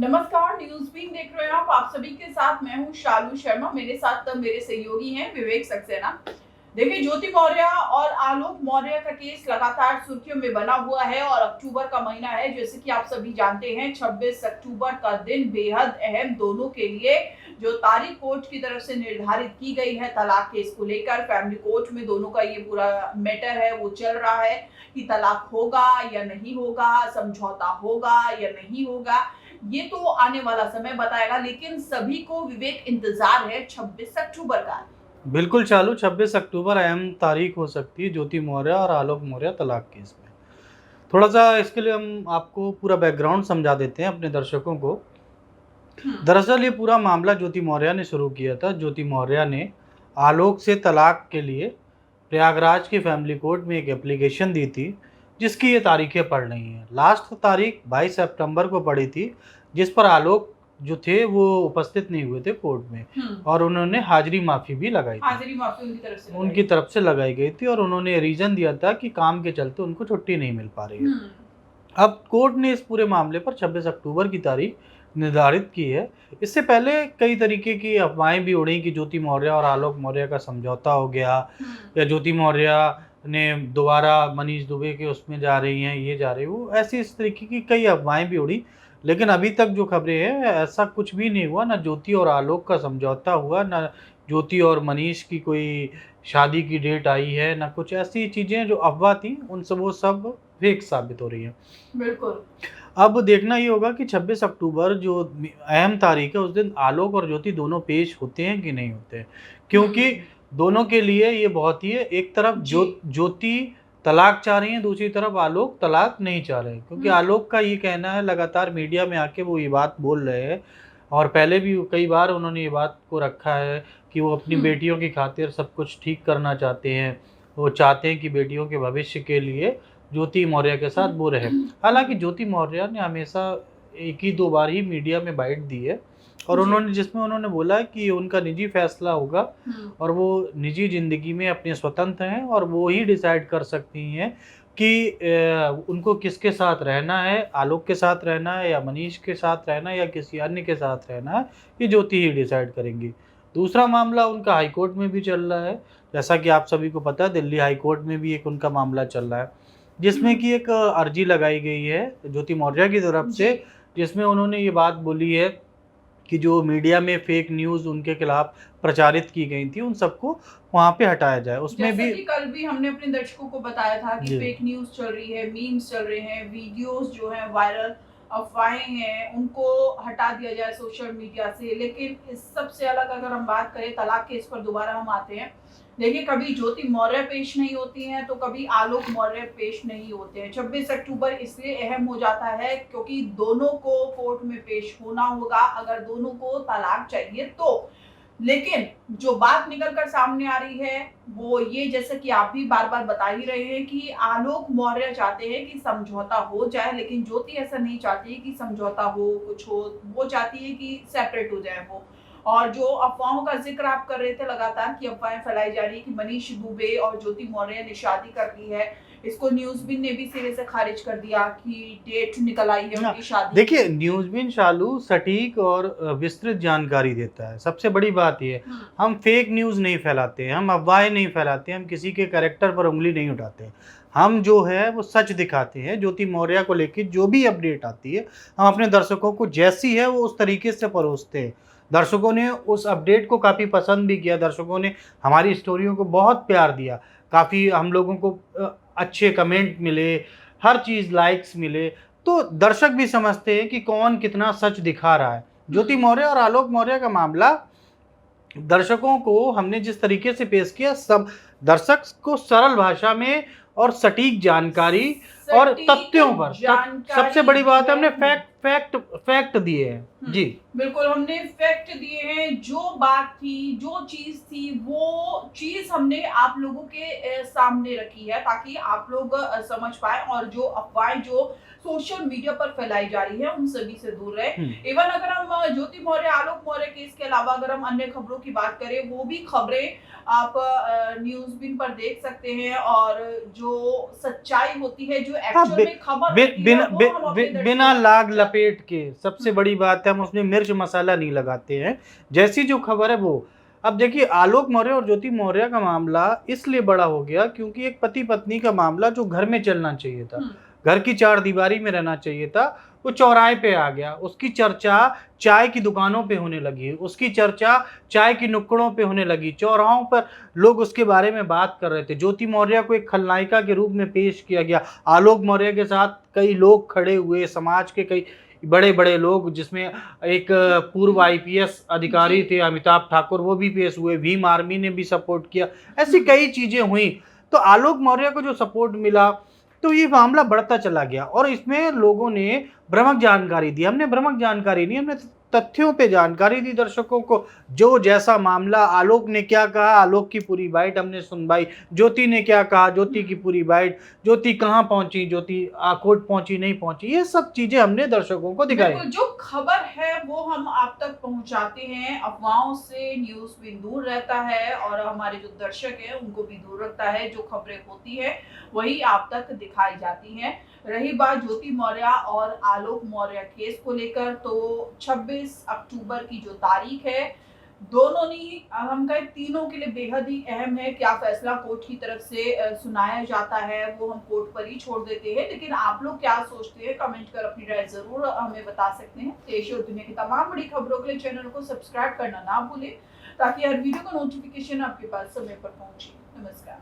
नमस्कार, news been देख रहे हैं आप सभी के साथ मैं हूँ शालू शर्मा। मेरे साथ मेरे सहयोगी हैं विवेक सक्सेना। देखिए, ज्योति मौर्य और आलोक मौर्य का केस लगातार सुर्खियों में बना हुआ है और अक्टूबर का महीना है। जैसे कि आप सभी जानते हैं, 26 अक्टूबर का दिन बेहद अहम दोनों के लिए। जो तारीख कोर्ट की तरफ से निर्धारित की गई है तलाक केस को लेकर, फैमिली कोर्ट में दोनों का ये पूरा मैटर है वो चल रहा है कि तलाक होगा या नहीं होगा, समझौता होगा या नहीं होगा। ये तो आने वाला समय बताएगा, लेकिन सभी को विवेक इंतजार है 26 अक्टूबर का। बिल्कुल चालू 26 अक्टूबर अहम तारीख हो सकती है ज्योति मौर्य और आलोक मौर्य तलाक केस में। थोड़ा सा इसके लिए हम आपको पूरा बैकग्राउंड समझा देते हैं अपने दर्शकों को। दरअसल ये पूरा मामला ज्योति मौर्य ने शुरू किया था। ज्योति मौर्य ने आलोक से तलाक के लिए प्रयागराज की फैमिली कोर्ट में एक एप्लीकेशन दी थी, जिसकी ये तारीखें पड़ रही हैं। लास्ट तारीख 22 सितंबर को पड़ी थी, जिस पर आलोक जो थे वो उपस्थित नहीं हुए थे कोर्ट में और उन्होंने हाजिरी माफ़ी भी लगाई थी। हाजिरी माफी उनकी तरफ से लगाई गई थी और उन्होंने रीज़न दिया था कि काम के चलते उनको छुट्टी नहीं मिल पा रही है। अब कोर्ट ने इस पूरे मामले पर 26 अक्टूबर की तारीख निर्धारित की है। इससे पहले कई तरीके की अफवाहें भी उड़ी कि ज्योति मौर्य और आलोक मौर्य का समझौता हो गया या ज्योति मौर्य ने दोबारा मनीष दुबे के उसमें जा रही हैं, ये जा रही है वो, ऐसी इस तरीके की कई अफवाहें भी उड़ी। लेकिन अभी तक जो खबरें हैं ऐसा कुछ भी नहीं हुआ। ना ज्योति और आलोक का समझौता हुआ, ना ज्योति और मनीष की कोई शादी की डेट आई है, ना कुछ ऐसी चीज़ें जो अफवाह थी उन सब वो सब फेक साबित हो रही हैं। बिल्कुल। अब देखना ये होगा कि 26 अक्टूबर जो अहम तारीख है उस दिन आलोक और ज्योति दोनों पेश होते हैं कि नहीं होते हैं, क्योंकि दोनों के लिए ये बहुत ही है। एक तरफ ज्योति तलाक चाह रही है, दूसरी तरफ आलोक तलाक नहीं चाह रहे हैं। क्योंकि आलोक का ये कहना है, लगातार मीडिया में आके वो ये बात बोल रहे हैं और पहले भी कई बार उन्होंने ये बात को रखा है कि वो अपनी बेटियों की खातिर सब कुछ ठीक करना चाहते हैं। वो चाहते हैं कि बेटियों के भविष्य के लिए ज्योति मौर्य के साथ वो रहे। हालांकि ज्योति मौर्य ने हमेशा एक ही दो बार ही मीडिया में बाइट दी है और उन्होंने जिसमें उन्होंने बोला कि उनका निजी फैसला होगा और वो निजी ज़िंदगी में अपने स्वतंत्र हैं और वो ही डिसाइड कर सकती हैं कि उनको किसके साथ रहना है, आलोक के साथ रहना है या मनीष के साथ रहना है या किसी अन्य के साथ रहना है, ये ज्योति ही डिसाइड करेंगी। दूसरा मामला उनका हाई कोर्ट में भी चल रहा है। जैसा कि आप सभी को पता है, दिल्ली हाई कोर्ट में भी एक उनका मामला चल रहा है, जिसमें कि एक अर्जी लगाई गई है ज्योति मौर्य की तरफ से, जिसमें उन्होंने ये बात बोली है कि जो मीडिया में फेक न्यूज़ उनके खिलाफ प्रचारित की गई थी उन सबको वहाँ पे हटाया जाए। उसमें भी कल भी हमने अपने दर्शकों को बताया था कि फेक न्यूज़ चल रही है, मीम्स चल रहे हैं, वीडियोस जो हैं वायरल अफवाहें हैं, उनको हटा दिया जाए सोशल मीडिया से। लेकिन इस सबसे अलग अगर हम बात करें तलाक केस पर, दोबारा हम आते हैं। देखिए, कभी ज्योति मौर्य पेश नहीं होती हैं तो कभी आलोक मौर्य पेश नहीं होते हैं। 26 अक्टूबर इसलिए अहम हो जाता है क्योंकि दोनों को कोर्ट में पेश होना होगा अगर दोनों को तलाक चाहिए तो। लेकिन जो बात निकल कर सामने आ रही है वो ये, जैसे कि आप भी बार बार बता ही रहे हैं कि आलोक मौर्य चाहते हैं कि समझौता हो जाए, लेकिन ज्योति ऐसा नहीं चाहती है कि समझौता हो, कुछ हो। वो चाहती है कि सेपरेट हो जाए वो। और जो अफवाहों का जिक्र आप कर रहे थे लगातार कि अफवाहें फैलाई जा रही है कि मनीष दुबे और ज्योति मौर्य ने शादी कर ली है, इसको न्यूज़बीन ने भी सिरे से खारिज कर दिया कि डेट निकल आई है उनकी शादी। देखिए, न्यूज़बीन शालू सटीक और विस्तृत जानकारी देता है। सबसे बड़ी बात ये, हम फेक न्यूज़ नहीं फैलाते हैं, हम अफवाहें नहीं फैलाते, हम किसी के कैरेक्टर पर उंगली नहीं उठाते। हम जो है वो सच दिखाते हैं। ज्योति मौर्य को लेकर जो भी अपडेट आती है हम अपने दर्शकों को जैसी है वो उस तरीके से परोसते हैं। दर्शकों ने उस अपडेट को काफ़ी पसंद भी किया, दर्शकों ने हमारी स्टोरियों को बहुत प्यार दिया, काफ़ी हम लोगों को अच्छे कमेंट मिले, हर चीज़ लाइक्स मिले। तो दर्शक भी समझते हैं कि कौन कितना सच दिखा रहा है। ज्योति मौर्य और आलोक मौर्य का मामला दर्शकों को हमने जिस तरीके से पेश किया, सब दर्शक को सरल भाषा में और सटीक जानकारी और तथ्यों पर, सबसे बड़ी बात है हमने फैक्ट दिए हैं जी। बिल्कुल, हमने फैक्ट दिए हैं, जो बात थी, जो चीज़ थी, वो चीज़ हमने आप लोगों के सामने रखी है ताकि आप लोग समझ पाएँ और जो अफ़वाहें जो सोशल मीडिया पर फैलाई जा रही है, उन सभी से दूर रहें। हुँ। इवन अगर हम ज्योति मौर्य, आलोक मौर्य केस के अलावा अगर हम अन्य खबरों की बात करें, वो भी खबरें आप न्यूज़बिन पर देख सकते हैं और जो सच्चाई होती है, जो हाँ, एक्चुअल में खबर होती है, बिना वो हम अपने दर्शकों बिना तक लाग पहुँचाते हैं। लपेट के सबसे बड़ी बात है, हम उसमें मिर्च मसाला नहीं लगाते हैं। जैसी जो खबर है वो। अब देखिए, आलोक मौर्य और ज्योति मौर्य का मामला इसलिए बड़ा हो गया क्योंकि एक पति पत्नी का मामला जो घर में चलना चाहिए था, हुँ। घर की चारदीवारी में रहना चाहिए था, वो चौराहे पे आ गया। उसकी चर्चा चाय की दुकानों पे होने लगी, उसकी चर्चा चाय की नुक्कड़ों पे होने लगी, चौराहों पर लोग उसके बारे में बात कर रहे थे। ज्योति मौर्य को एक खलनायिका के रूप में पेश किया गया। आलोक मौर्य के साथ कई लोग खड़े हुए, समाज के कई बड़े-बड़े लोग, जिसमें एक पूर्व आईपीएस अधिकारी जी। थे अमिताभ ठाकुर, वो भी पेश हुए, भीम आर्मी ने भी सपोर्ट किया। ऐसी हुँ। कई चीज़ें हुई। तो आलोक मौर्य को जो सपोर्ट मिला, तो ये मामला बढ़ता चला गया और इसमें लोगों ने भ्रामक जानकारी दी। हमने भ्रामक जानकारी नहीं, हमने तथ्यों पे जानकारी दी दर्शकों को। जो जैसा मामला, आलोक ने क्या कहा, आलोक की पूरी बाइट हमने सुनवाई। ज्योति ने क्या कहा, ज्योति की हुँ। पूरी बाइट। ज्योति कहाँ पहुंची, ज्योति कोर्ट पहुंची नहीं पहुंची, ये सब चीजें हमने दर्शकों को दिखाई। बिल्कुल, जो खबर है वो हम आप तक पहुँचाते हैं, अफ़वाहों से न्यूज़ भी दूर रहता है और हमारे जो दर्शक हैं उनको भी दूर रखता है, जो खबरें होती हैं वही आप तक दिखाई जाती हैं। रही बात ज्योति मौर्य और आलोक मौर्य केस को लेकर, तो 26 अक्टूबर की जो तारीख है, दोनों ने हम कहें तीनों के लिए बेहद ही अहम है। क्या फैसला कोर्ट की तरफ से सुनाया जाता है, वो हम कोर्ट पर ही छोड़ देते हैं। लेकिन आप लोग क्या सोचते हैं, कमेंट कर अपनी राय ज़रूर हमें बता सकते हैं। देश और दुनिया की तमाम बड़ी खबरों के लिए चैनल को सब्सक्राइब करना ना भूलें, ताकि हर वीडियो का नोटिफ़िकेशन आपके पास समय पर पहुँचे। नमस्कार।